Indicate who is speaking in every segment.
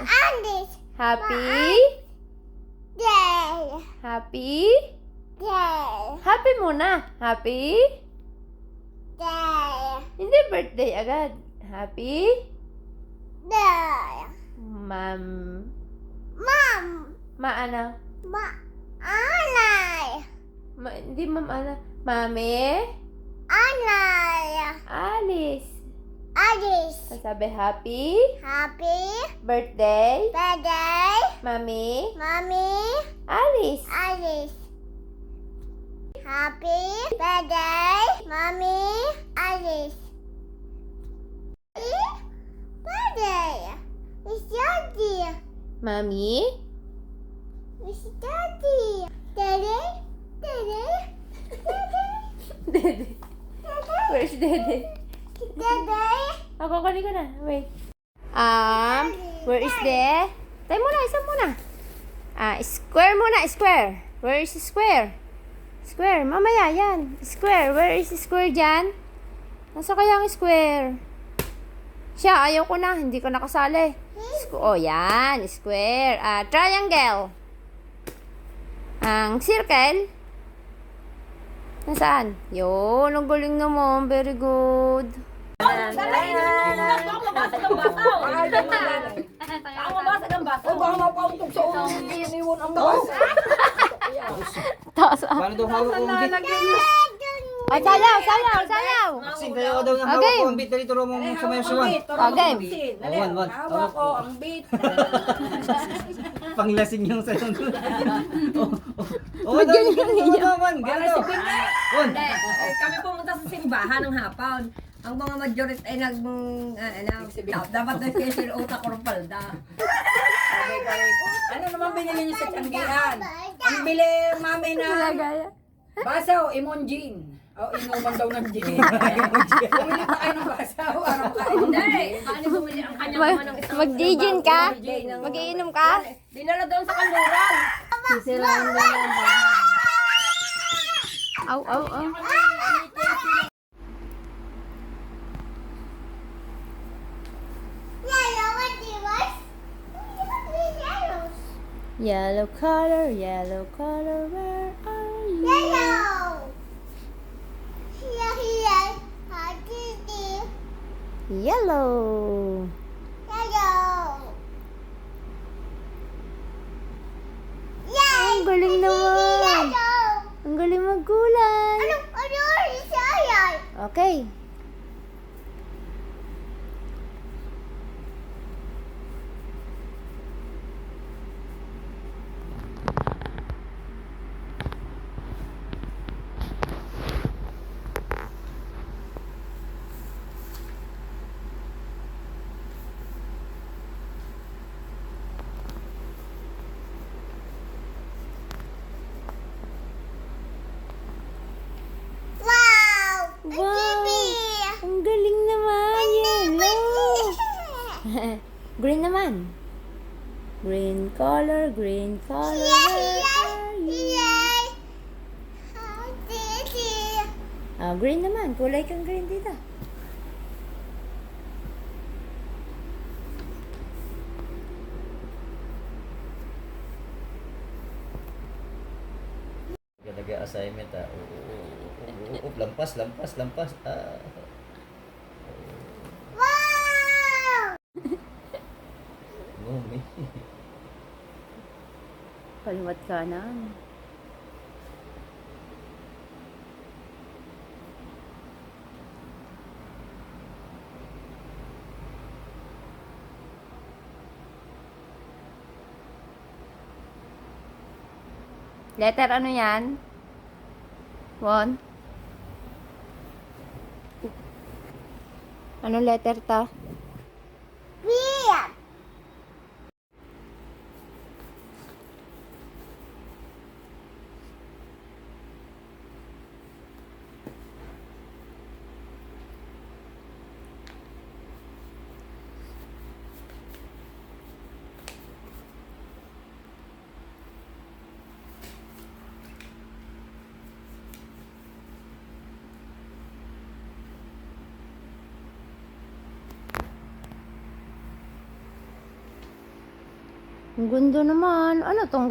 Speaker 1: Alice.
Speaker 2: Happy?
Speaker 1: Day.
Speaker 2: Happy?
Speaker 1: Day.
Speaker 2: Happy muna. Happy?
Speaker 1: Day.
Speaker 2: Hindi birthday agad. Happy?
Speaker 1: Day.
Speaker 2: Ma'am.
Speaker 1: Mom.
Speaker 2: Maana?
Speaker 1: Anay.
Speaker 2: Hindi ma'am ana. Mami?
Speaker 1: Anay.
Speaker 2: Alice.
Speaker 1: Alice.
Speaker 2: Sabi happy?
Speaker 1: Happy
Speaker 2: Birthday?
Speaker 1: birthday,
Speaker 2: Mami?
Speaker 1: Mommy.
Speaker 2: Alice.
Speaker 1: Alice. Happy birthday, Mommy. Alice. Happy birthday, Miss Daddy.
Speaker 2: Mami?
Speaker 1: Miss Daddy. Daddy. Daddy. Daddy.
Speaker 2: Dede. Where's Dede?
Speaker 1: Daddy.
Speaker 2: Ako kunin ko na. Wait. Where is the? Tayo muna, isa muna. Square muna, square. Where is square? Square, mamaya yan. Square, where is square dyan? Nasa kaya ang square? Siya, ayaw ko na. Hindi ko nakasali. Yan, square. Triangle. Ang circle. Nasaan? Yun, ang galing naman. Very good. Taas ah.
Speaker 3: Paano daw hawak ko ang bit?
Speaker 2: Ay, sayaw, sayaw, sayaw.
Speaker 3: Kasi kaya daw na hawak
Speaker 2: Okay.
Speaker 3: ko ang bit. Dali, turo mo sa may suwan.
Speaker 2: Okay.
Speaker 3: One.
Speaker 4: Hawak ko ang beat.
Speaker 3: Panglasing yung sayo. Oh, ganun. Ganun. One.
Speaker 4: Kami pumunta sa simbahan ng hapon. Ang mga majority ay dapat na special utak or palda. Ano naman binili niyo sa Tianggian? Ang bili mami na basaw, imonjin. O, inuman daw ng gin. Bumili pa kayo ng basaw. Hindi. Paano bumili ang kanya naman ng isang
Speaker 2: Mag-gin ka? Mag-iinom ka?
Speaker 4: Dinala doon sa kanluran.
Speaker 2: Aw, aw, aw.
Speaker 1: Yellow, what do you want?
Speaker 2: Yellow color, where are you?
Speaker 1: Yellow. Here. How do you
Speaker 2: Yellow.
Speaker 1: Yellow. Yay!
Speaker 2: Ang galing naman.
Speaker 1: Yellow.
Speaker 2: Ang galing magkulay.
Speaker 1: Ano siya yan?
Speaker 2: Okay.
Speaker 1: Wow!
Speaker 2: Wow! Ang galing naman. Yellow. Green naman. Green color, where are you?
Speaker 1: How did you?
Speaker 2: Green naman. Kulay kang green dito.
Speaker 3: Nag-assignment lampas.
Speaker 1: Wow!
Speaker 3: Ngumi.
Speaker 2: Kaliwat kanan. Letter ano yan? One. Anong letter ta?
Speaker 1: Weird.
Speaker 2: Ang gundo naman. Ano tong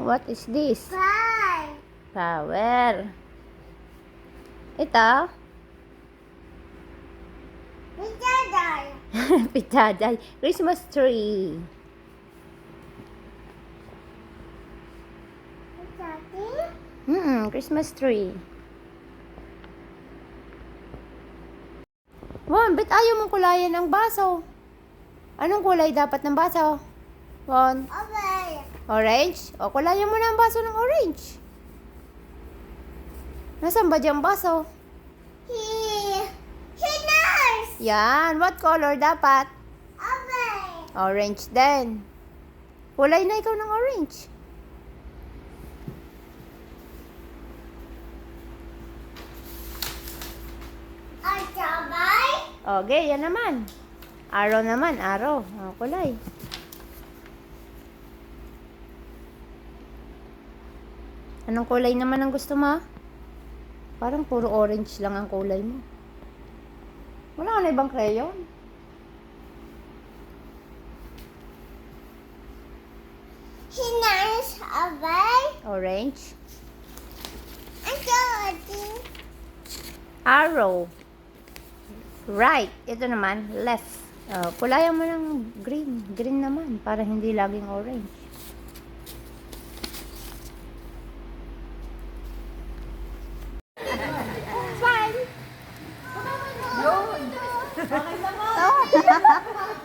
Speaker 2: what is this?
Speaker 1: Bye.
Speaker 2: Flower. Ito?
Speaker 1: Bye.
Speaker 2: Pitaday. Christmas tree. Christmas tree. Won, ba't ayaw mong kulayan ng baso? Anong kulay dapat ng baso? Won,
Speaker 1: Okay.
Speaker 2: orange? O, kulayan mo na ang baso ng orange. Nasaan ba dyan baso?
Speaker 1: He knows.
Speaker 2: Yan, what color dapat?
Speaker 1: Okay.
Speaker 2: Orange din. Kulay na ikaw ng orange.
Speaker 1: Sabay.
Speaker 2: Okay, yan naman. Arrow naman, arrow. O, kulay. Anong kulay naman ang gusto mo? Parang puro orange lang ang kulay mo. Wala ka na ibang crayon?
Speaker 1: He knows. Sabay.
Speaker 2: Orange.
Speaker 1: Ang sorting.
Speaker 2: Arrow. Right. Ito naman, left. Kulayan mo ng green. Green naman, para hindi laging orange.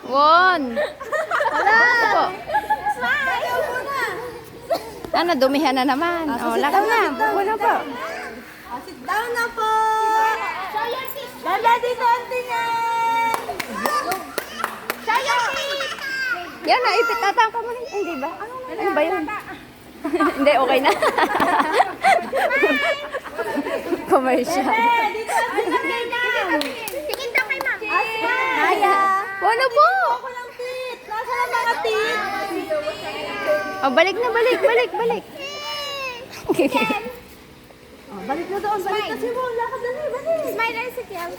Speaker 2: Won! Wala! Ano, dumihan na naman. Lakad na. Buko na po.
Speaker 1: Sit down na po. Dada dito ang tingin. Sayo seat.
Speaker 2: Yan na, ipitatang ka mo na. Hindi ba? Ano ba yun? Hindi, okay na. Commercial.
Speaker 1: Dito ang tingin. Tingin daw kay ma'am.
Speaker 2: Kaya. Ano po?
Speaker 1: Ako ng tit. Nasa ang mga tit?
Speaker 2: Oh, balik na, balik.
Speaker 1: Balik na doon. Balik na si Mo. Lakad na balik. Smile na si Kiel.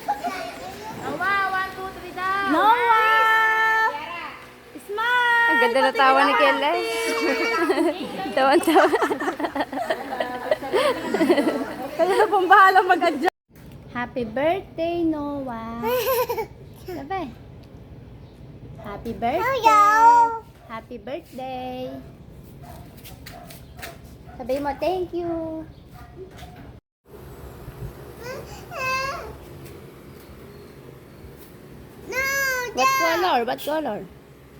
Speaker 1: Noah, 1, 2, 3 daw. Noah! Smile!
Speaker 2: Ang ganda na tawa ni Kela. Tawan-tawa.
Speaker 1: Kayo na pong bahala mag-adjust.
Speaker 2: Happy birthday, Noah. Sabi. Happy birthday. Happy birthday. Sabi mo, thank you. What color? What color?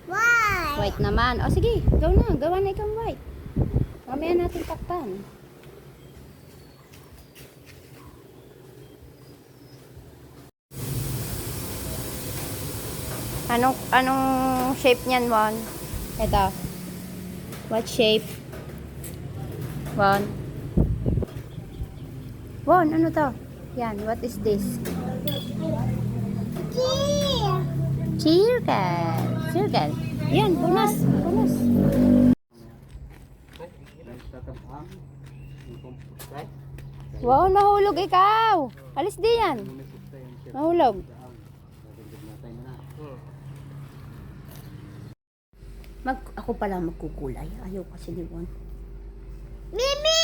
Speaker 1: Why?
Speaker 2: White naman. O sige, go na. Gawa na ikang white. Mamaya natin takpan. Anong shape niyan, Juan? Ito. What shape? Juan? Juan, ano to? Yan, what is this? Circle. Circle. Yan, punas. Punas. Wow, nahulog ikaw. Alis di yan. Nahulog. Ako pala magkukulay. Ayaw kasi ni Juan.
Speaker 1: Mimi!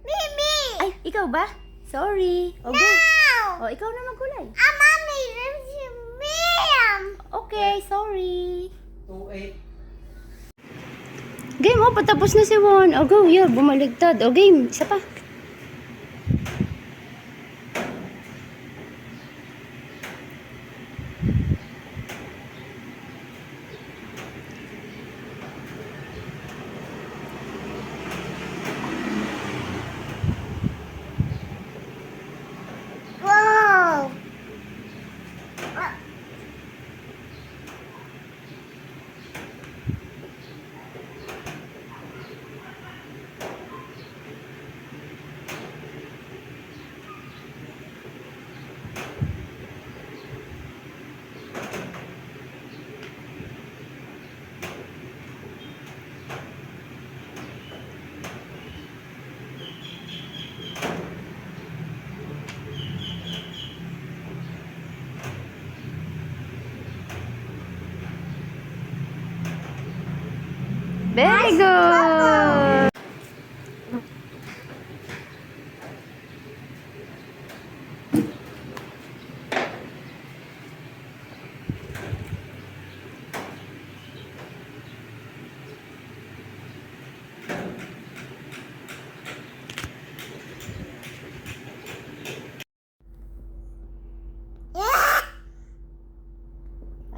Speaker 1: Mimi!
Speaker 2: Ay, ikaw ba? Sorry. O, go. O, ikaw na magkulay.
Speaker 1: Mommy, Miriam!
Speaker 2: Okay, sorry.
Speaker 3: 2-8.
Speaker 2: Game, oh, patapos na si Juan. O, go, yun, bumaligtad. O, game, isa pa.
Speaker 1: Wow!
Speaker 2: Very good.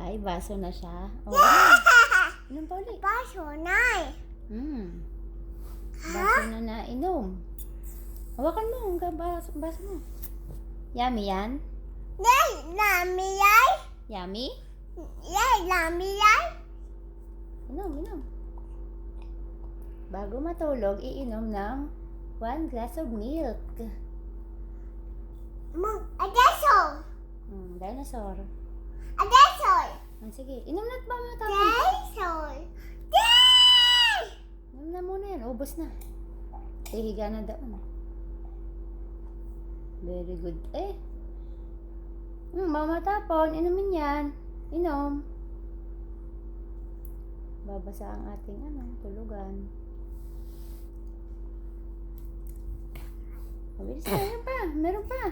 Speaker 2: Ay, baso na siya. Oh, inom pa ulit.
Speaker 1: Baso na.
Speaker 2: Baso na na inom. Hawakan mo, ang baso mo. Yummy yan?
Speaker 1: Yay, lami yay.
Speaker 2: Yummy?
Speaker 1: Yay, lami yay.
Speaker 2: Inom. Bago matulog, iinom ng 1 glass of milk.
Speaker 1: Adesso.
Speaker 2: Dinosaur.
Speaker 1: Adesso.
Speaker 2: Sige, inom na ba mga tao?
Speaker 1: Adesso. Yay!
Speaker 2: Inom na muna yan, ubos na. Higa na doon. Very good. Mamatapon, inumin yan. Inom. Babasa ang ating tulugan. Mabilis na, yun pa. Meron pa.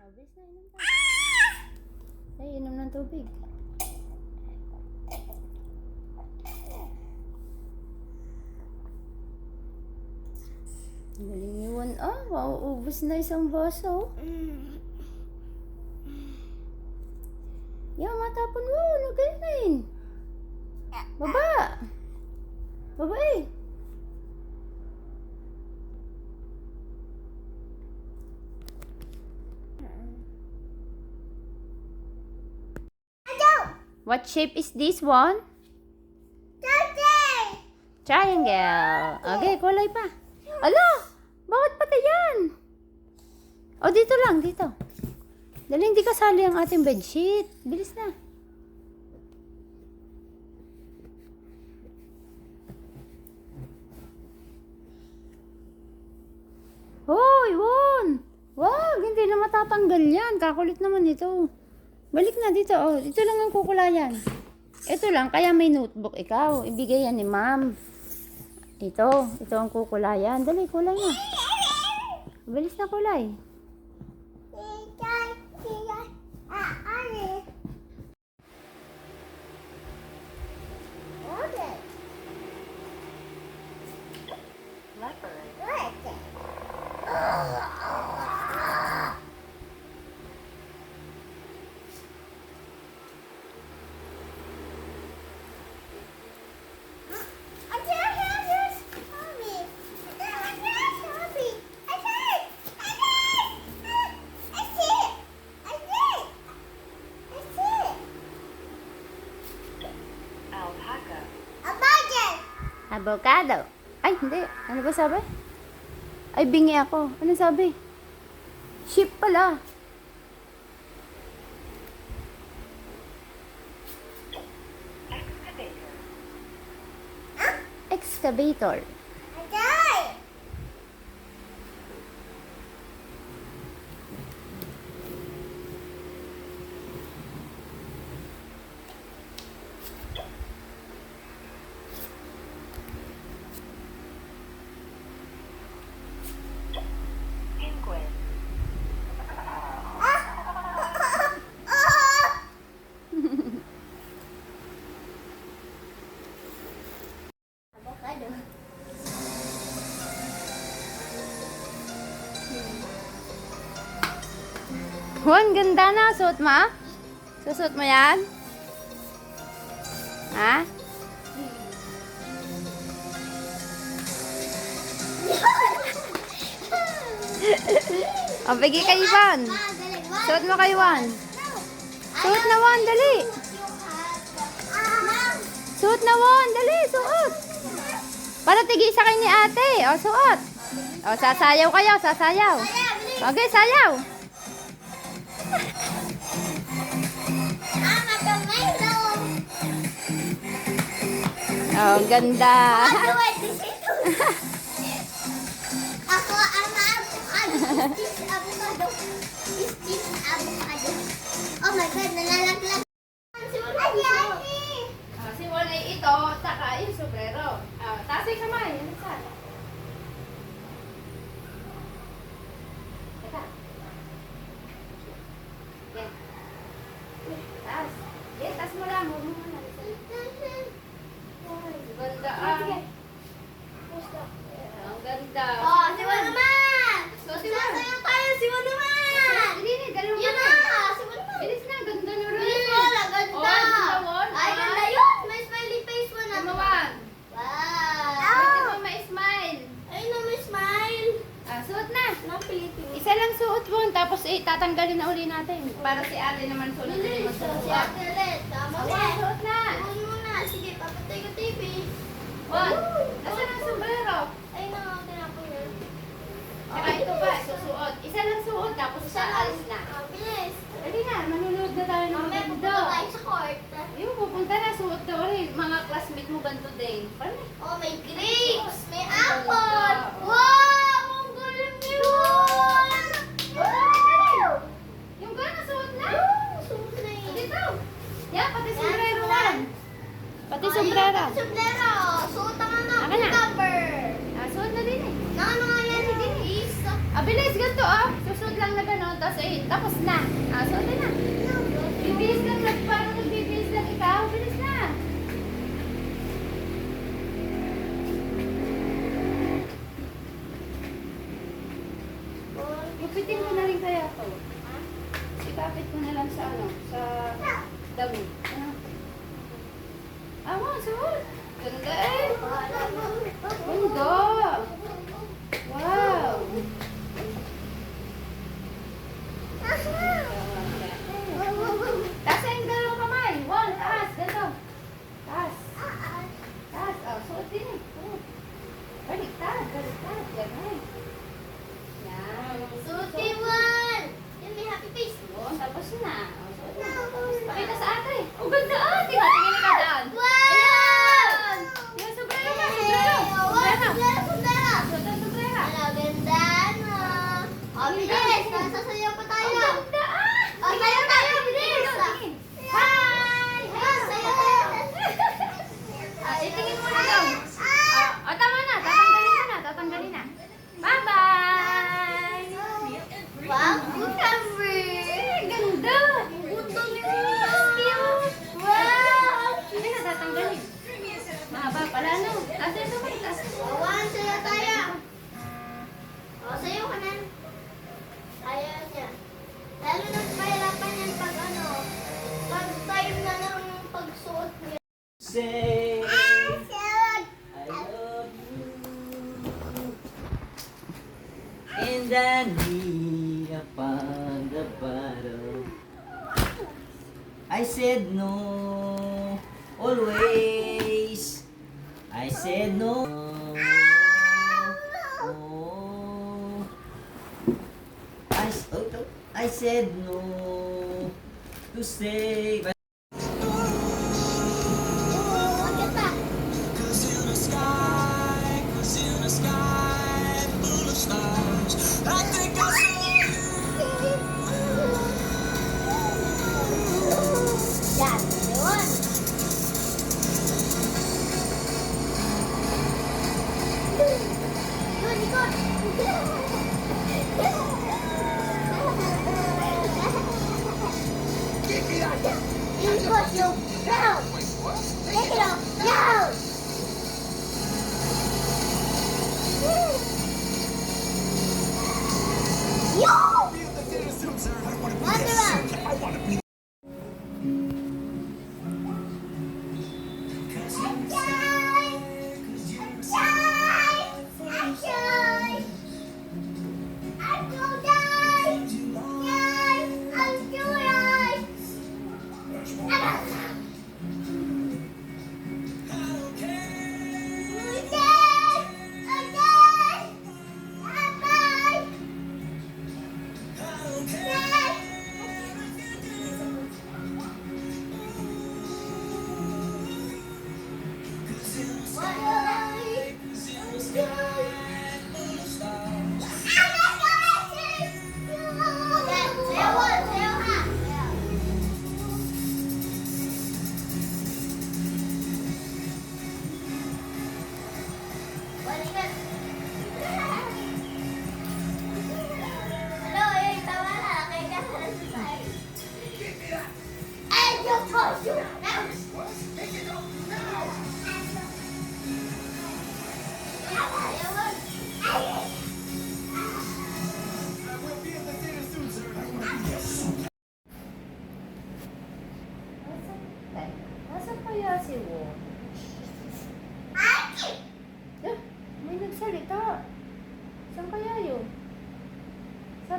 Speaker 2: Mabilis na, inom pa. Inom ng tubig. Galing yun. Mauubos na isang baso. Matapon mo. Nagayin. Baba. Baba eh. What shape is this one? Triangle. Okay, kulay pa. Ala! Bakit pati yan? Dito lang, dito. Dali, hindi kasali ang ating bedsheet. Bilis na. Hoy, Won! Wag, hindi na matatanggal yan. Kakulit naman ito. Balik na dito. Ito lang ang kukulayan. Ito lang, kaya may notebook ikaw. Ibigay yan ni ma'am. Ito ang kukulayan. Dali, kulay na. Bilis na kulay. Avocado. Ay, hindi. Ano ba sabi? Ay, bingi ako. Ano sabi? Sheep pala. Excavator. Juan, ganda na. Suot mo? Susuot mo yan? Ha? Bigay kay Juan. Suot mo kay Juan. Suot na Juan, dali. Suot na Juan, dali. Suot. Para tigisa kay ni ate. Suot. Sasayaw kayo, sasayaw. Okay, sayaw. Ang ganda.
Speaker 1: Ako ang avocado. avocado. Is this avocado? Oh my God, nalalaglag.
Speaker 2: Si Wal ay ito, saka yung sombrero. Taas ay kamay. Yan sa. Teka. Yan. Taas. Yan, taas mo lang. Huwag mo muna. Ganda ah. Ang ganda.
Speaker 1: Oh, si Wal naman!
Speaker 2: So, si Wal.
Speaker 1: Sasayaw tayo, si Wal naman!
Speaker 2: Hindi, dalawa
Speaker 1: Yun
Speaker 2: na.
Speaker 1: na! Si Wal naman!
Speaker 2: Bilis na, ganda na rin.
Speaker 1: Bilis, Wal, ang ganda!
Speaker 2: Oh, ganda, Wal.
Speaker 1: Ay, ganda yun! May smiley face mo na.
Speaker 2: Tumawan.
Speaker 1: Wow!
Speaker 2: Pwede mo ma-smile.
Speaker 1: Ay, na may smile.
Speaker 2: Suot na.
Speaker 1: Napilitin.
Speaker 2: Isa lang suot mo, tapos tatanggalin na uli natin. Para si ate naman suot din
Speaker 1: Bilis,
Speaker 2: magsuot.
Speaker 1: si Ate Red. Tama
Speaker 2: Awa,
Speaker 1: na.
Speaker 2: suot na.
Speaker 1: Tuon mo na. Sige, papatay ko TV.
Speaker 2: One. Nasaan ang sombrero?
Speaker 1: Ay, tinapon niya.
Speaker 2: Saka ito pa, susuot. Isa lang suot, tapos sa alis na.
Speaker 1: Bilis.
Speaker 2: Dali na, manunood na tayo ng
Speaker 1: Mamaya
Speaker 2: maganda.
Speaker 1: pupunta tayo sa court.
Speaker 2: Yung pupunta na, suot na rin. Mga classmate mo ganito din. Paano?
Speaker 1: Oh, may grapes. May apple. Wow! Ang galing yun! Wow!
Speaker 2: Yung gano'n, suot na.
Speaker 1: Suot na yun.
Speaker 2: Dito. Yan, pati sombrero
Speaker 1: Yan,
Speaker 2: na.
Speaker 1: yan.
Speaker 2: Pati
Speaker 1: Oh,
Speaker 2: sombrero.
Speaker 1: yung sombrero. Suot ang ano.
Speaker 2: Akin na.
Speaker 1: Cover.
Speaker 2: Suot na din eh.
Speaker 1: Na ano nga yan? Is.
Speaker 2: Bilis, ganito Susunod lang na gano'n, tapos na. Suot na. Bibilis lang, parang nagbibilis lang ikaw. Bilis na. Gupitin mo na rin kaya to. Ikapit mo na lang sa sa dami. Suot. Ganda eh. Ganda. Wow. Taas yung dalawang kamay. One, taas. Ganito. Taas. Taas. Suot din eh. Suot. Baliktad. Baliktad. Yan. Yan.
Speaker 1: Suti one. Yan, may happy face.
Speaker 2: Tapos na. Suot na. Pakita sa ate. Ang ganda Tingin ka daan.
Speaker 1: Wow!
Speaker 2: Ayan. Yan, sombrero ka. Sombrero.
Speaker 1: Wow, sombrero, sombrero.
Speaker 2: Suot ang sombrero.
Speaker 1: Ano, ganda no. Oh, bilis. Nasasayaw pa tayo.
Speaker 2: Ang ganda
Speaker 1: Oh, sayaw tayo, bilis. Hi! Hi, sayaw tayo.
Speaker 2: Tingin mo na daw. Tama na. Tatanggalin na. Bye-bye!
Speaker 1: Wow, good cover.
Speaker 2: Ganda!
Speaker 1: Utong
Speaker 2: Cute!
Speaker 1: Wow!
Speaker 2: Hindi na tatanggalin. Mahaba pala no. Kasi ito may tas.
Speaker 1: Awan, sayaw tayo. Oh, sayaw ka na. Ayaw niya. Lalo na mahirapan yan pag pag time na ng pagsuot niya.
Speaker 3: Say,
Speaker 1: Suot!
Speaker 3: I love you. And then he upon the bottle. I said no, always. I said no. No. I said no to say.
Speaker 1: Ang ganda. Yan, yun. Yun, ikot. Ikot yung round. Take it off. Round. Yo! Wonderland.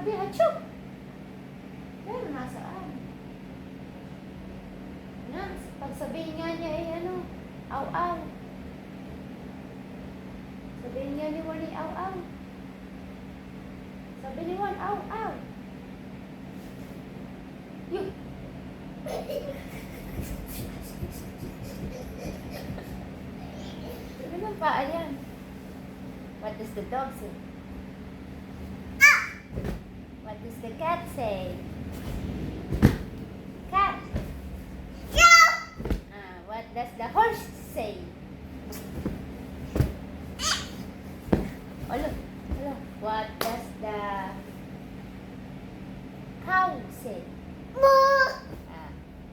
Speaker 2: sabi, achoo! Pero nasaan? Na, pag sabihin nga niya ay ano, aw-aw. Sabihin nga ni Juan ay aw-aw. Sabi ni Juan, aw-aw. Yun. Ano bang paa yan? What does the dog say? What does the cat say? Cat. What does the horse say? Hello. Hello. What does the cow say?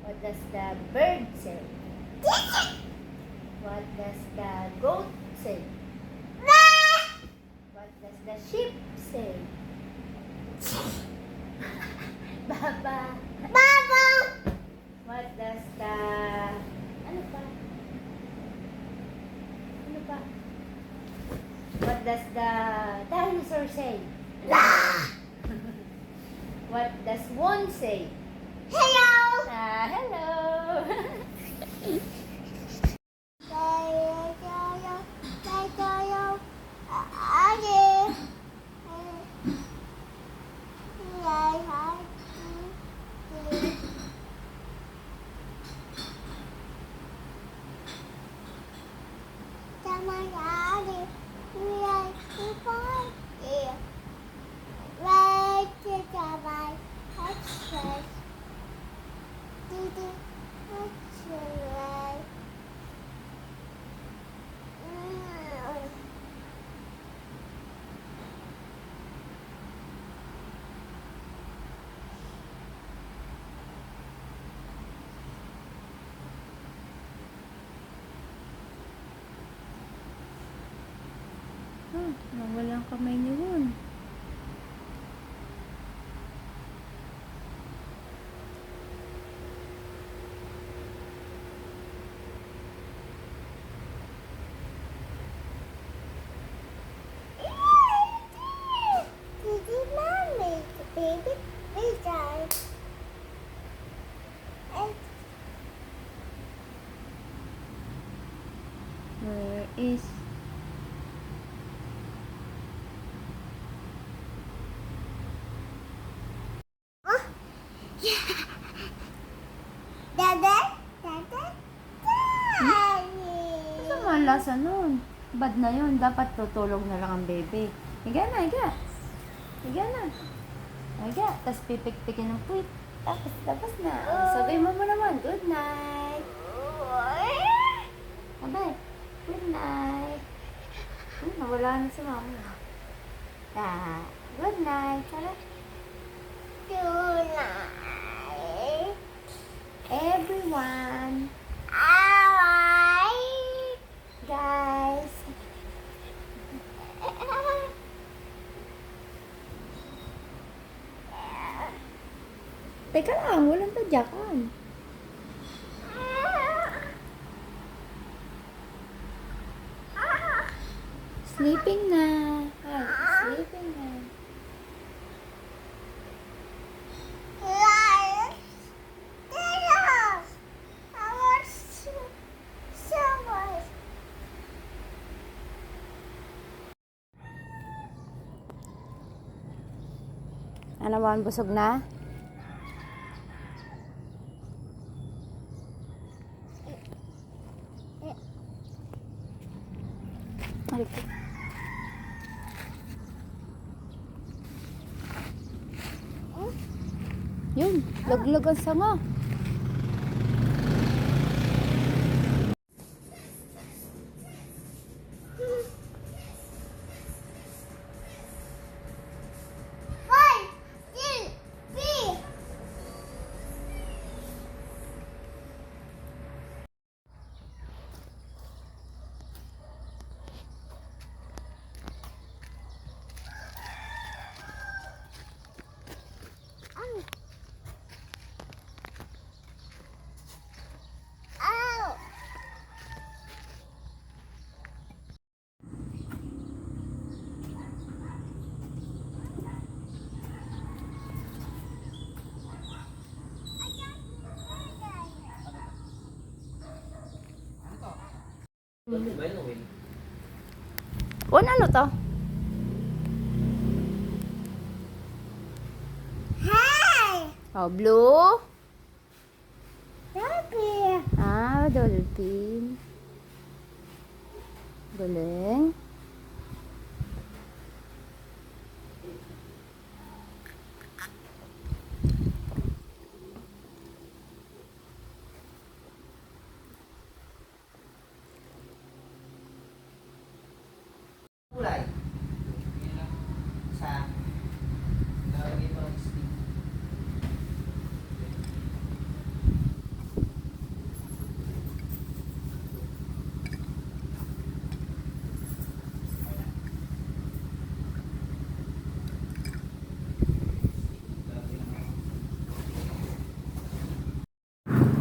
Speaker 2: What does the bird say? What does the goat say? What does the sheep say? Baba. What does the... Ano pa? Ano pa? What does the dinosaur say? What does one say?
Speaker 1: Hello!
Speaker 2: Hello! Nawala ang kamay niyo yun. Where is... Ano ang lasa nun? Bad na yun. Dapat tutulog na lang ang baby. Higa na, higa. Higa na. Higa. Tapos pipik-pikin ng puwit. Tapos na. Sabihin mo naman, good night. Abay, good night. Nawala na si mama. Good night. Tara. Everyone. Guys. Teka lang, walang tadyakan. Sleeping na. Ay, sleeping na. Ano ba, busog na? Halika. Yun, laglag ang sanga. One, ano to? Oh, blue. Ah, dolphin. Galing.
Speaker 3: Kulay. Sa lalagay pa ng stick.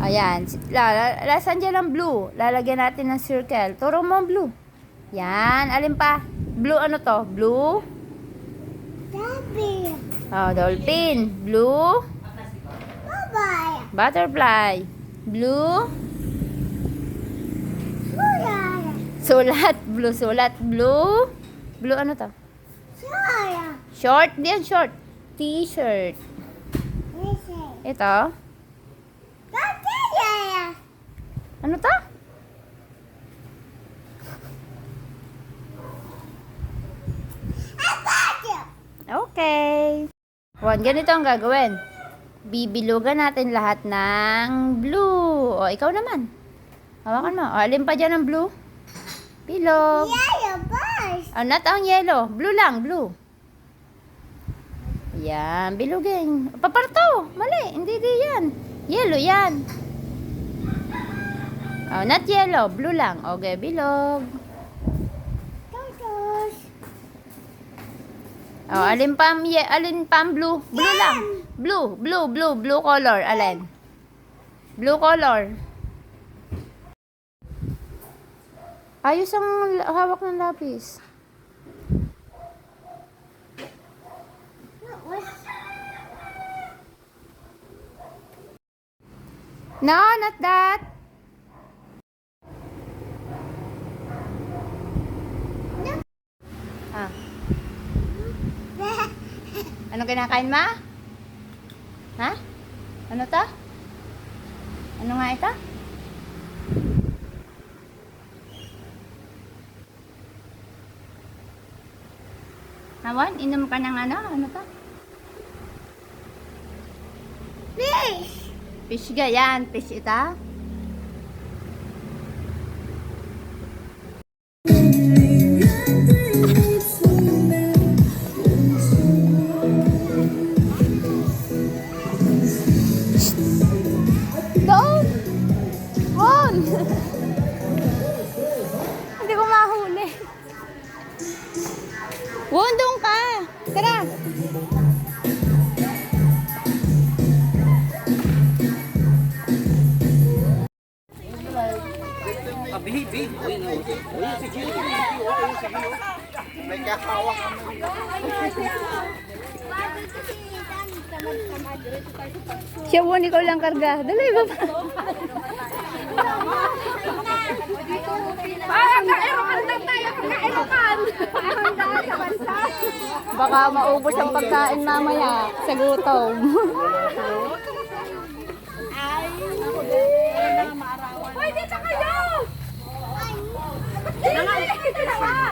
Speaker 2: Ayan. Lasan dyan ang blue. Lalagyan natin ng circle. Turo mo ang blue. Yan. Alin pa? Blue ano to? Blue? Oh, dolphin. Blue? Butterfly. Blue? Sulat. Blue. Sulat. Blue? Blue ano to? Short. Diyan short. T-shirt. Ito? Ano to? Okay. One, ganito ang gagawin. Bibilugan natin lahat ng blue. O, ikaw naman. Hawakan mo. O, alin pa dyan ang blue? Bilog. O, not ang yellow. Blue lang, blue. Yan, bilugin. Paparto. Mali, hindi yan. Yellow yan. Oh, not yellow, blue lang. Okay, bilog. Oh, alin pam blue? Blue lang. Blue color. Alin? Blue color. Ayos ang hawak ng lapis. No, not that. Ah. Ano kinakain ma? Ha? Ano to? Ano nga ito? Hawan, inom ka ng ano? Ano to? Fish! Fish ga yan. Fish ita? Doon! Won! Hindi ko mahuli. Won, doon ka! Tara! Siya Won, ikaw lang karga. Dali, baba. Baka maubos ang pagkain mamaya sa gutom. Pwede sa kayo!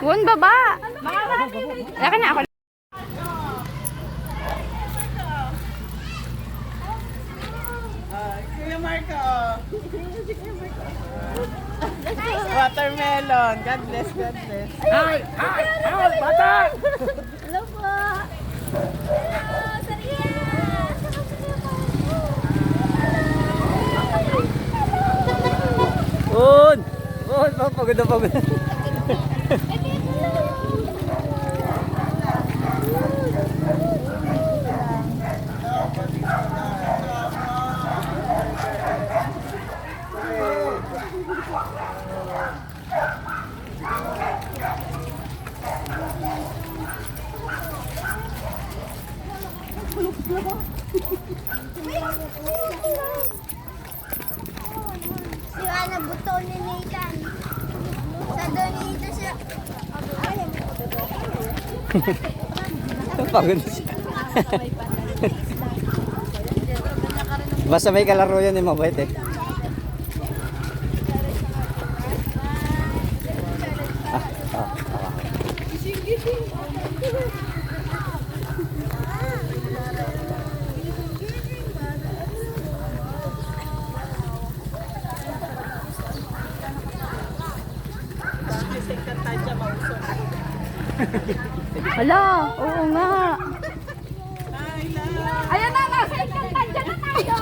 Speaker 2: Won, baba! Laka na ako.
Speaker 5: Kuya Marco. Watermelon. God bless, God bless. Ay, bata!
Speaker 1: Hello po.
Speaker 3: Un! Pagod na pagod.
Speaker 1: Si Ana buto ni Nathan. Adonito siya.
Speaker 3: Pagod siya. Basta may kalaro yun, mabait eh.
Speaker 2: Hala, oo nga. Ayan na, nasa Encantadia na tayo.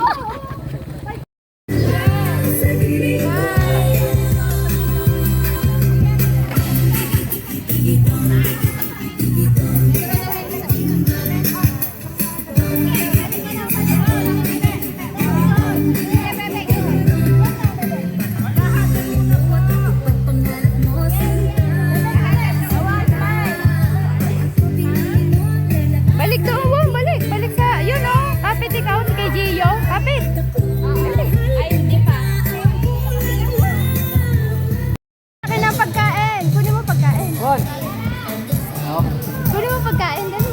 Speaker 2: Balik doon, Wong, balik. Balik sa, yun o. Kapit ikaw, kay Gio. Kapit. Ay, hindi pa. Akin ang pagkain. Kunin mo pagkain.
Speaker 3: Bon! No?
Speaker 2: Kunin mo pagkain, dali.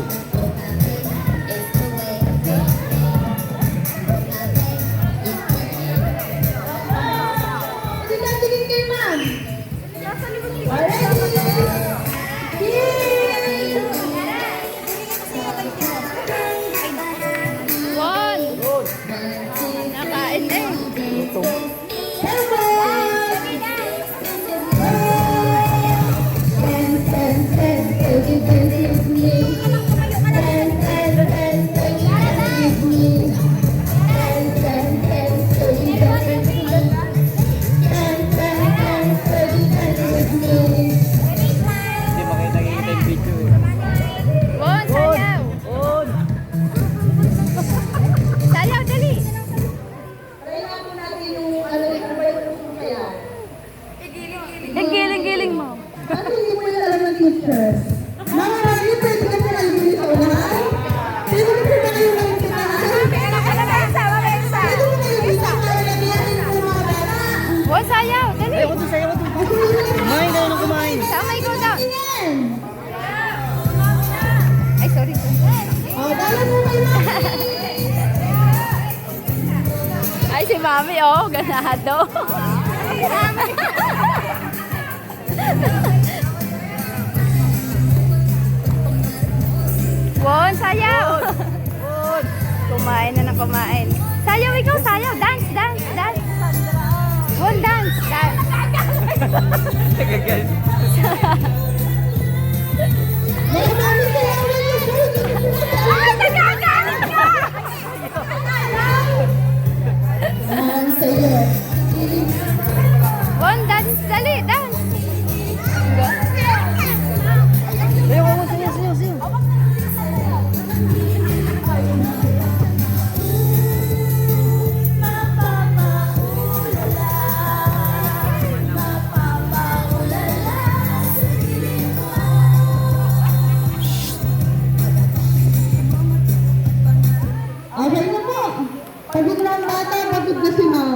Speaker 2: Won! Nakain eh.
Speaker 3: Hindi makita yung video eh.
Speaker 2: Won, sayaw!
Speaker 3: Bon!
Speaker 2: Sayaw, dali! Giling-giling mo. Won, sayaw, dali!
Speaker 3: Kumain kayo ng kumain.
Speaker 2: Sama ikaw daw. Ay, sorry. Ay, si Mami, oh, ganado. Won, sayaw. Kumain na ng kumain. Sayaw, ikaw, sayaw. Dance, dance, dance. Won, dance, dance.
Speaker 3: Nagagalit.
Speaker 2: Ay, nagagalit ka! Won, dance, dali, dance.
Speaker 6: Okay na po. Pagod na ang bata, pagod na si mama.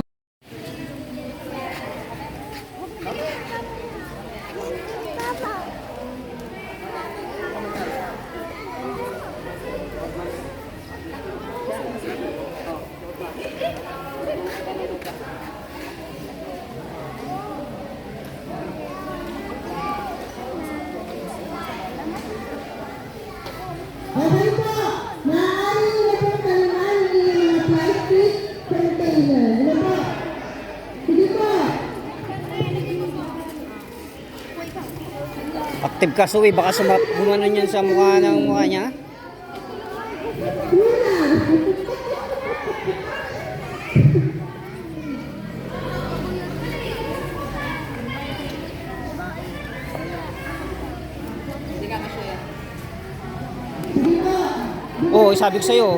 Speaker 6: Okay po. Maaari na po kalaman ng mga plastic container. Ano po? Sige po.
Speaker 3: Active ka, Suwi. Baka gumanon yan sa mukha ng mukha niya. Oo, sabi ko sa'yo.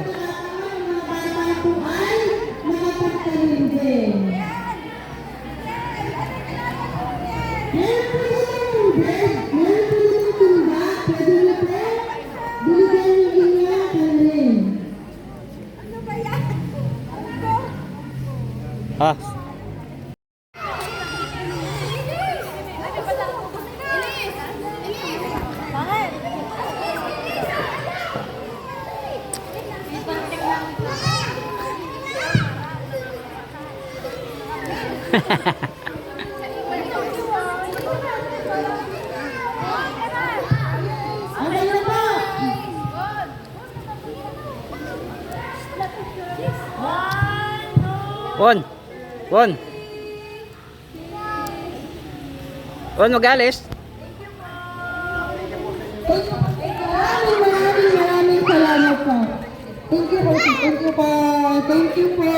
Speaker 3: Ha?
Speaker 6: Okay na po.
Speaker 3: Won! Won! Won, mag-alis?
Speaker 6: Maraming salamat po. Thank you po. Thank you po. Thank you po.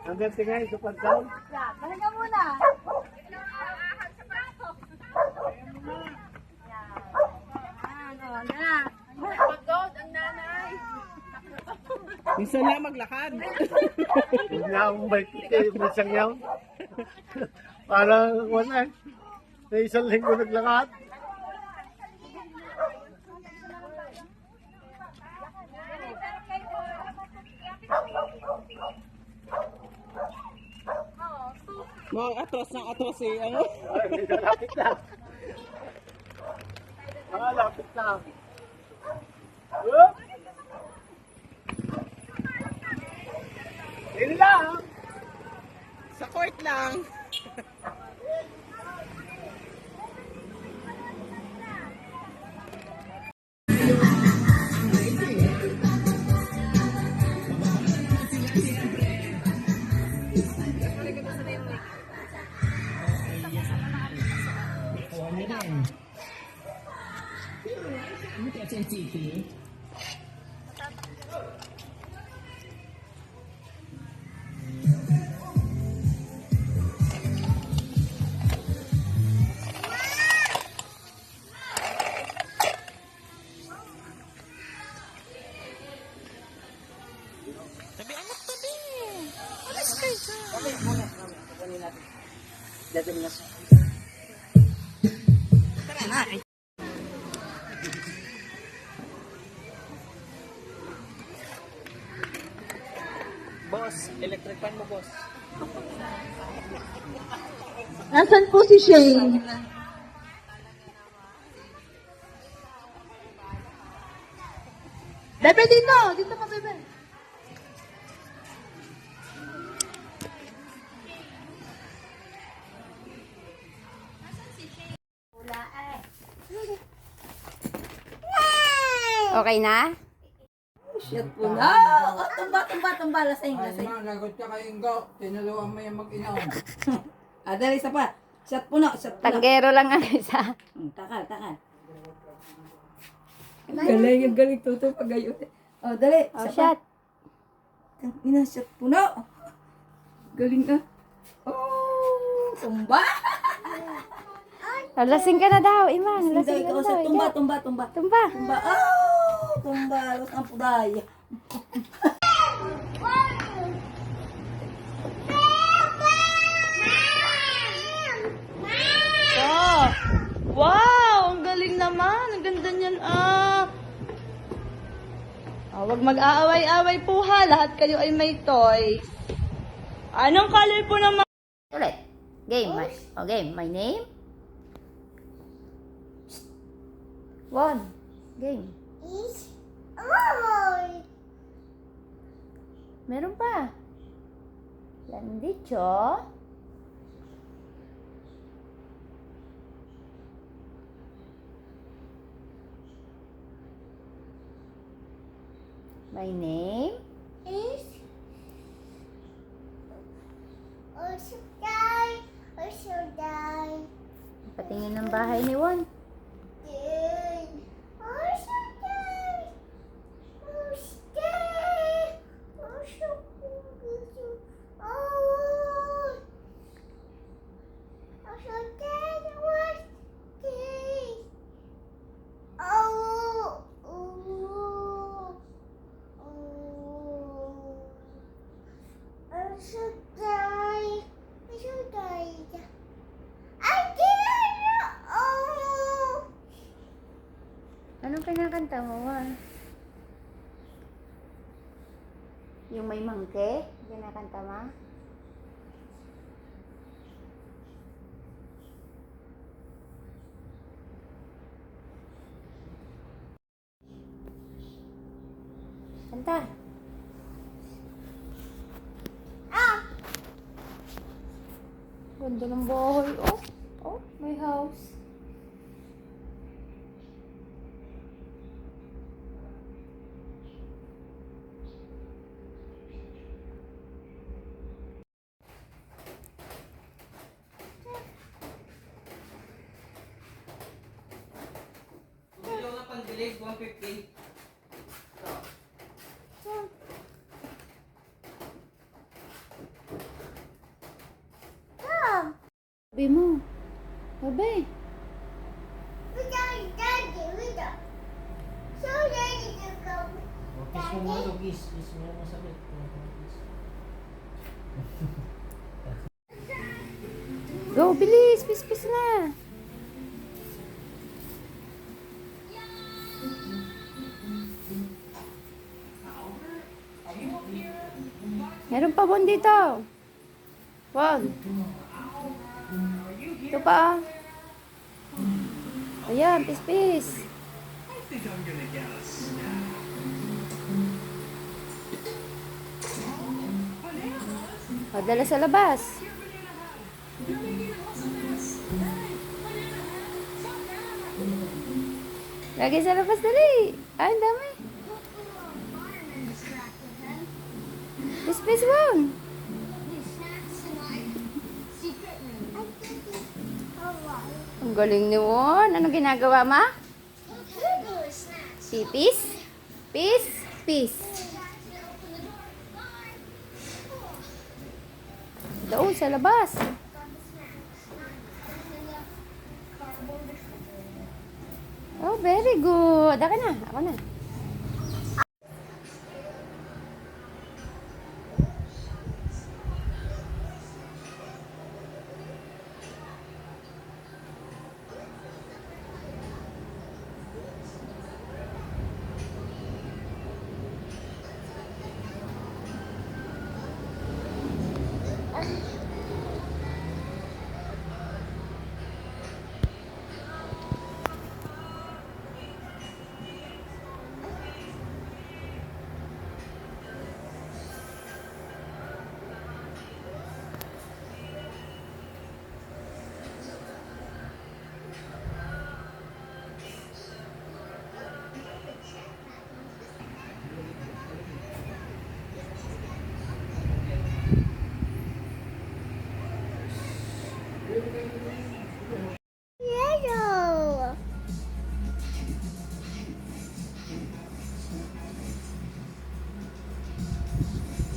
Speaker 5: Hanggang tingay, super down.
Speaker 7: Minsan lang maglakad.
Speaker 5: Bigla akong bike kayo, isang yaw. Parang, wala eh. Sa isang linggo naglakad.
Speaker 7: Mga atras eh. Ano?
Speaker 5: Ay, medyo lapit na. Mga lapit na. Oh! Yun lang.
Speaker 7: Sa court lang.
Speaker 3: Boss, electric fan mo, boss.
Speaker 6: Nasaan po si Shane? Bebe, dito! Dito ka, bebe.
Speaker 2: Okay na?
Speaker 4: Shit po na. Tumba. Lasing.
Speaker 8: Nagot ka kayong go. Tinuluan mo yung mag-inaw.
Speaker 4: Dali, isa pa. Shot po na.
Speaker 2: Tanggero lang ang isa.
Speaker 4: Takal. Galing. Tuto pag gayon. Dali.
Speaker 2: Oh,
Speaker 4: Isa pa.
Speaker 2: shot.
Speaker 4: Shot po na. Galing na. Tumba.
Speaker 2: Lasing ka na daw, Iman.
Speaker 4: Lasing
Speaker 2: Lasing ka na daw.
Speaker 4: Tumba.
Speaker 2: Tumba.
Speaker 4: Tumba. Tumba. Los ang puday.
Speaker 9: Wow! Ang galing naman. Ang ganda niyan, Huwag mag-aaway-away po ha. Lahat kayo ay may toys. Anong color po naman?
Speaker 2: Ulit. Game. Game. My name? One. Game. Meron pa. Yan dicho. My name
Speaker 1: is Osuday.
Speaker 2: Patingin ng bahay ni Juan. Anong kinakanta mo, Wa? Yung may mangke? Kinakanta mo? Kanta. Ganda ng bahay. Oh, oh, may house.
Speaker 3: Ilaw na pandilig, 150.
Speaker 2: Sabi mo. Sabi.
Speaker 3: Kiss mo muna, kiss. Kiss mo muna masakit.
Speaker 2: Go, bilis. Pis na. Meron pa bon dito. Wag. Ito pa. Ayan, pis. Padala sa labas. Lagi sa labas, dali. Ay, ang dami. Pis, Won. Ang galing ni Won. Ano ginagawa, ma? Pipis? Pis. Doon sa labas. Oh, very good. Ako na.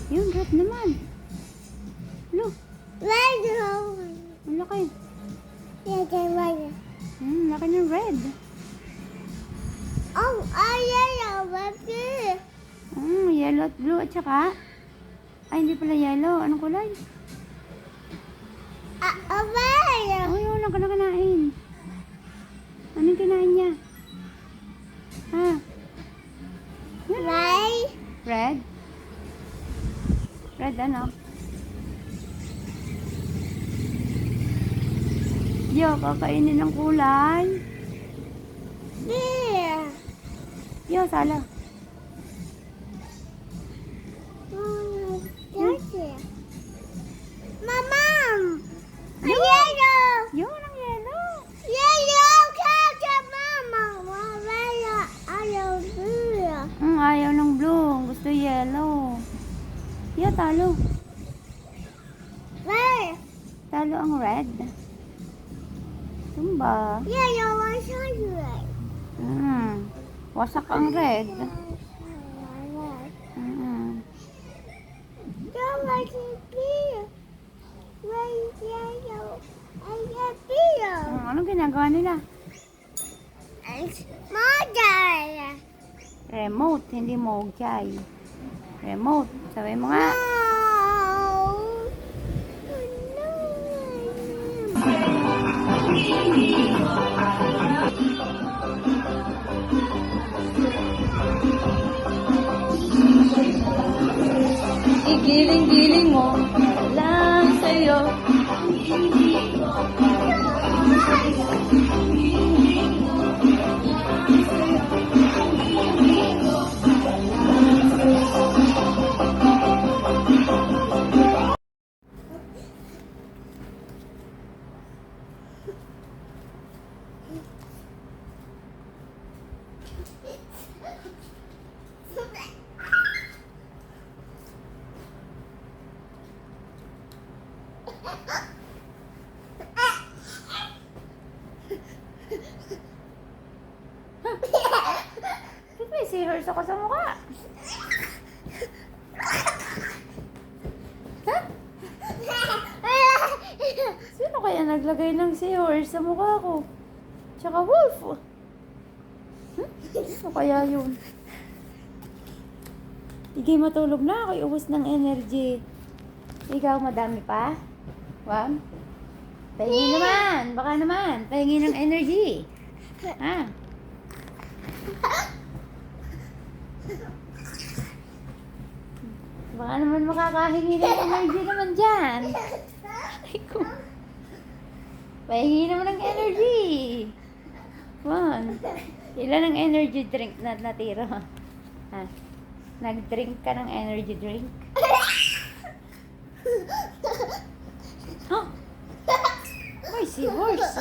Speaker 2: Yun, red naman. Look. Ang laki. Laki ng red. Yellow at blue at saka. Ay, hindi pala yellow. Anong kulay? Ay, wala ka na kanain. Anong kinain niya? Ha? Red? Red ano? Yo, kakainin ng kulay. Yo, sala. Yun ang yellow. Ayaw ng blue. Gusto yellow. Yo, talo. Talo ang red. Tumba. Wasak ang red. Anong ginagawa nila? Remote, hindi mogay. Remote. Sabi mo nga.
Speaker 6: No.
Speaker 9: giling-giling mo lang sa'yo.
Speaker 2: May seahorse ako sa mukha. Sino kaya naglagay ng seahorse sa mukha ko? Tsaka wolf. Sino kaya yun? Hindi matulog na ako. Iubos ng energy. Ikaw, madami pa? Wam? Pahingi naman. Baka naman. Pahingi ng energy. Ha? Baka naman makakahingi ng energy naman dyan. Ay ko. Pahingi naman ng energy. One. Ilan ang energy drink na natira? Ha? Nag-drink ka ng energy drink? Huh? May seahorse.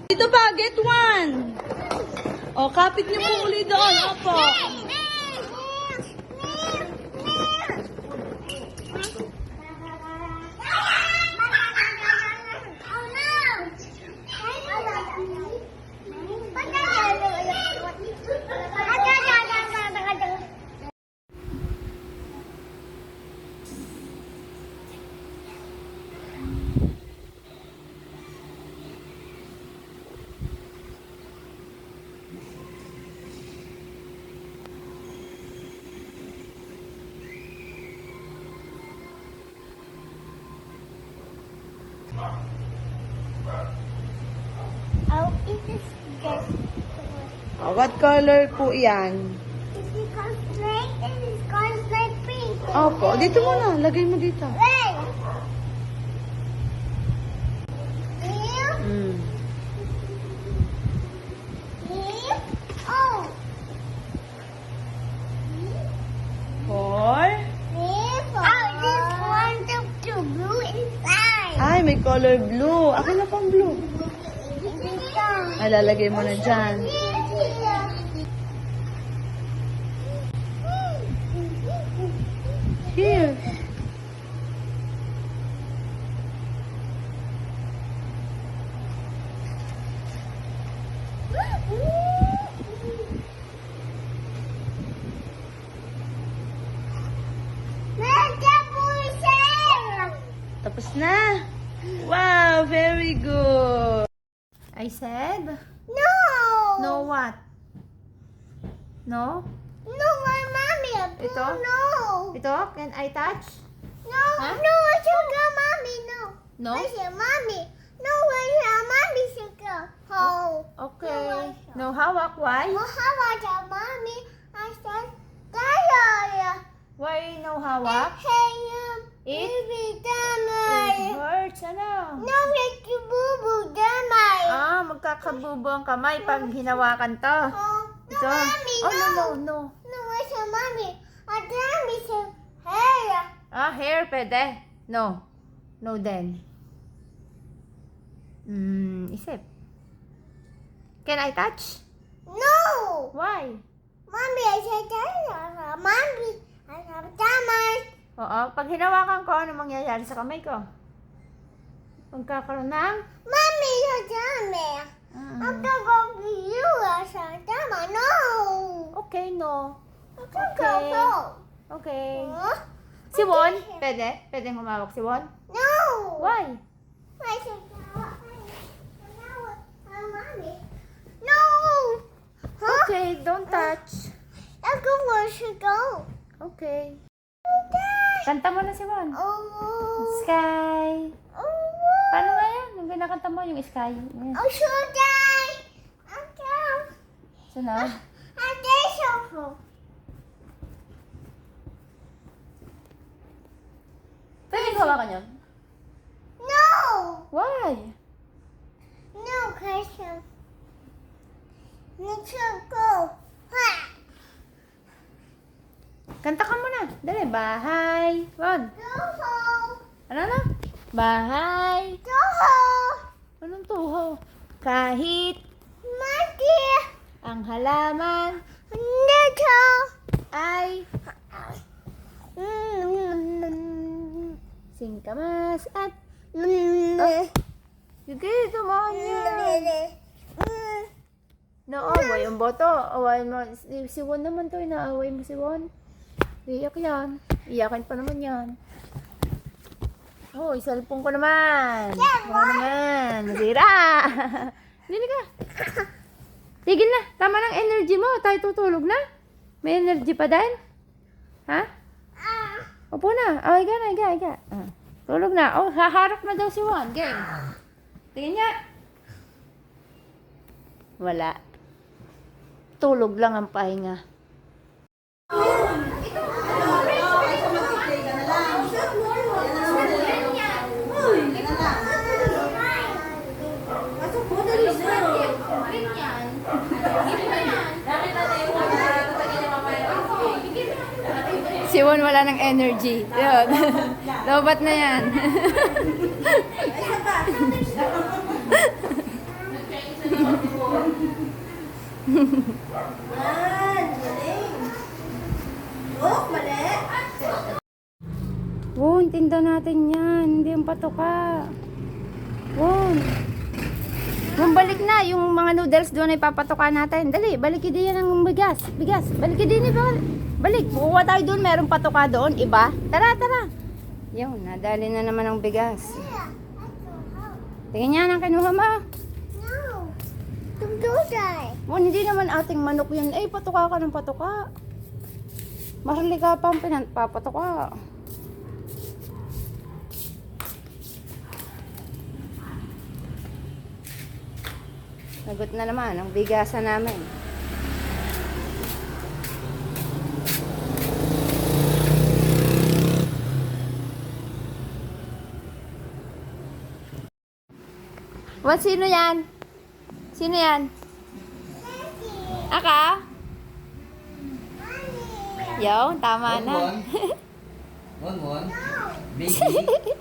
Speaker 9: Dito pa, get one. O, kapit niyo po uli doon. Opo.
Speaker 1: Oh, it is good.
Speaker 9: What color po yan?
Speaker 1: It is cosplay and it's cosplay pink.
Speaker 9: Opo, dito muna. Lagay mo dito.
Speaker 1: Red. Blue.
Speaker 9: Mm.
Speaker 1: Blue. Oh.
Speaker 9: Four.
Speaker 1: Oh, this one the blue inside.
Speaker 9: Ay, may color blue. Akin na pang blue.
Speaker 1: Dito.
Speaker 9: Ay, lalagay mo na dyan. Here. Tapos na. Wow, very good.
Speaker 2: I said?
Speaker 1: No.
Speaker 2: No what? No?
Speaker 1: No, my mommy.
Speaker 2: Ito?
Speaker 1: No.
Speaker 2: Ito? Can I touch?
Speaker 1: No,
Speaker 2: Huh?
Speaker 1: no, sugar, mommy, no.
Speaker 2: No?
Speaker 1: I said, mommy. No, I said, mommy, sugar. Oh.
Speaker 2: Okay. No hawak. Why?
Speaker 1: Well, how about your mommy? I said, Daya.
Speaker 2: Why no hawak?
Speaker 1: Hey,
Speaker 2: It?
Speaker 1: baby,
Speaker 2: It
Speaker 1: damay.
Speaker 2: hurts. Ano?
Speaker 1: No, make you boo-boo, damay.
Speaker 2: Ah, magkakabubo ang kamay pag hinawakan to.
Speaker 1: Oh, no,
Speaker 2: Ito.
Speaker 1: mommy,
Speaker 2: Oh,
Speaker 1: no.
Speaker 2: no.
Speaker 1: No, I said, mommy. I damn said, hey.
Speaker 2: Ah, hair pwede. No. No then. Isip. Can I touch?
Speaker 1: No.
Speaker 2: Why?
Speaker 1: Mommy, I said, Daya. Mommy, I said, damay.
Speaker 2: Oo. Pag hinawakan ko, ano mangyayari sa kamay ko? Magkakaroon ng...
Speaker 1: Mommy, you're damay. I'm gonna go for you. I said, damay. No.
Speaker 2: Okay, no.
Speaker 1: Okay. Go.
Speaker 2: Okay.
Speaker 1: Huh?
Speaker 2: Si Won? Pwede? Pwede humawak si Won?
Speaker 1: No.
Speaker 2: Why?
Speaker 1: I said, mommy. No. Huh?
Speaker 2: Okay, don't touch.
Speaker 1: Let's go where she go.
Speaker 2: Okay. Kanta mo na si Juan.
Speaker 1: Oh.
Speaker 2: Sky.
Speaker 1: Oh.
Speaker 2: Paano nga yan? Yung kinakanta mo, yung sky. Yan.
Speaker 1: Oh, suday. Okay.
Speaker 2: Sunod.
Speaker 1: Ate, sofo.
Speaker 2: Pwede gawa ka niyan?
Speaker 1: No.
Speaker 2: Why?
Speaker 1: No, question. Let's go. Ha.
Speaker 2: Kanta ka muna. Dali, bahay. Juan.
Speaker 1: Toho.
Speaker 2: Ano na? Bahay.
Speaker 1: Toho.
Speaker 2: Anong tuho? Kahit
Speaker 1: Mati.
Speaker 2: ang halaman
Speaker 1: Dito.
Speaker 2: ay singkamas at sige, tumahan niya. Naaway ang boto. Awayin mo. Si Juan naman to. Inaaway mo si Juan. Iyak yan. Iyakin pa naman yan. Oh, isalpong ko naman. Ano naman? Nasira. Dili ka. Tigil na. Tama ng energy mo. Tayo tutulog na. May energy pa din. Ha? Upo na. Oh, higa. Tulog na. Oh, haharap na daw si Juan. Game. Tingin niya. Wala. Tulog lang ang pahinga. Si Juan wala ng energy. Yun. Lobat na yan. Won, tinda natin yan. Hindi yung patoka. Won. Won, balik na. Yung mga noodles doon ay papatoka natin. Dali, balik din yan ang bigas. Balik din eh. Balik. Bukuha tayo doon. Merong patoka doon. Iba. Tara. Yun, nadali na naman ang bigas. Tingnan niya ang kinuha mo.
Speaker 1: No. Tumduday.
Speaker 2: Won, hindi naman ating manok yun. Eh, patoka ka ng patoka. Mahalika pa ang pinapapatoka. Nagot na naman ang bigasan namin. What? Sino yan? Sino yan? Aka? Yo, tama na.
Speaker 3: Mon. Baby.